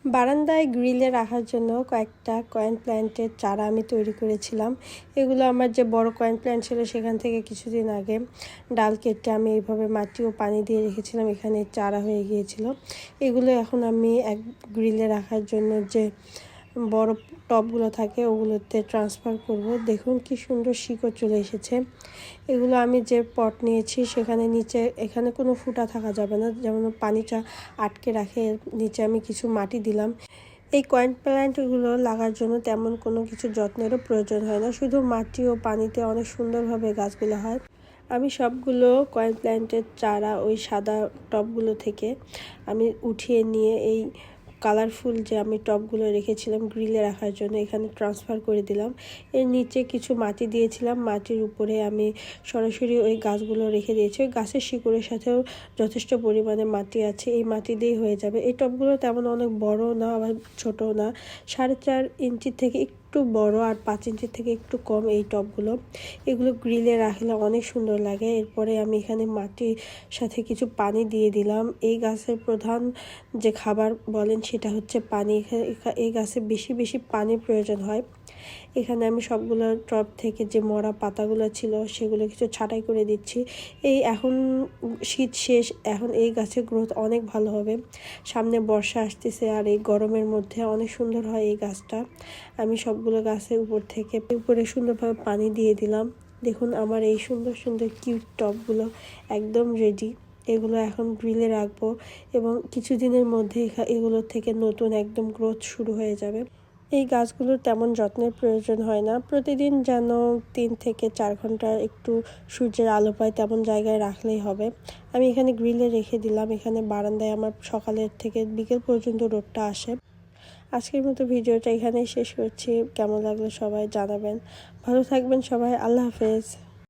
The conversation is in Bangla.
বারান্দায় গ্রিলে রাখার জন্য কয়েকটা কয়েন প্ল্যান্টের চারা আমি তৈরি করেছিলাম। এগুলো আমার যে বড় কয়েন প্ল্যান্ট ছিল সেখান থেকে কিছুদিন আগে ডাল কেটে আমি এইভাবে মাটি ও পানি দিয়ে রেখেছিলাম, এখানে চারা হয়ে গিয়েছিল। এগুলো এখন আমি এক গ্রিলে রাখার জন্য যে বড় টবগুলো থাকে ওগুলোতে ট্রান্সফার করব। দেখুন কি সুন্দর শিকড় চলে এসেছে। এগুলো আমি যে পট নিয়েছি সেখানে নিচে এখানে কোনো ফুটা থাকা যাবে না, যেমন পানিটা আটকে রাখে। নিচে আমি কিছু মাটি দিলাম। এই কয়েন প্ল্যান্টগুলো লাগার জন্য তেমন কোনো কিছু যত্নেরও প্রয়োজন হয় না, শুধু মাটি ও পানিতে অনেক সুন্দরভাবে গাছগুলো হয়। আমি সবগুলো কয়েন প্ল্যান্টের চারা ওই সাদা টবগুলো থেকে আমি উঠিয়ে নিয়ে এই কালারফুল যে আমি টবগুলো রেখেছিলাম গ্রিলে রাখার জন্য এখানে ট্রান্সফার করে দিলাম। এর নিচে কিছু মাটি দিয়েছিলাম, মাটির উপরে আমি সরাসরি ওই গাছগুলো রেখে দিয়েছি। ওই গাছের শিকড়ের সাথেও যথেষ্ট পরিমাণে মাটি আছে, এই মাটি দিয়েই হয়ে যাবে। এই টবগুলো তেমন অনেক বড় না আবার ছোটো না, 4.5 ইঞ্চি থেকে একটু বড় আর 5 ইঞ্চির থেকে একটু কম এই টবগুলো। এগুলো গ্রিলে রাখলে অনেক সুন্দর লাগে। এরপরে আমি এখানে মাটির সাথে কিছু পানি দিয়ে দিলাম। এই গাছের প্রধান যে খাবার বলেন সেটা হচ্ছে পানি। এই গাছে বেশি বেশি পানির প্রয়োজন হয়। এখানে আমি সবগুলো টব থেকে যে মরা পাতাগুলো ছিল সেগুলো কিছু ছাঁটাই করে দিচ্ছি। এই এখন শীত শেষ, এখন এই গাছের গ্রোথ অনেক ভালো হবে। সামনে বর্ষা আসতেছে আর এই গরমের মধ্যে অনেক সুন্দর হয় এই গাছটা। আমি সবগুলো গাছের উপরে সুন্দরভাবে পানি দিয়ে দিলাম। দেখুন আমার এই সুন্দর সুন্দর কিউট টবগুলো একদম রেডি। এগুলো এখন গ্রিলে রাখবো এবং কিছুদিনের মধ্যে এগুলোর থেকে নতুন একদম গ্রোথ শুরু হয়ে যাবে। এই গাছগুলোর তেমন যত্নের প্রয়োজন হয় না, প্রতিদিন যেন 3 থেকে 4 ঘন্টা একটু সূর্যের আলো পায় তেমন জায়গায় রাখলেই হবে। আমি এখানে গ্রিলে রেখে দিলাম। এখানে বারান্দায় আমার সকালের থেকে বিকেল পর্যন্ত রোদটা আসে। আজকের মতো ভিডিওটা এখানেই শেষ করছি। কেমন লাগলো সবাই জানাবেন। ভালো থাকবেন সবাই। আল্লাহ হাফেজ।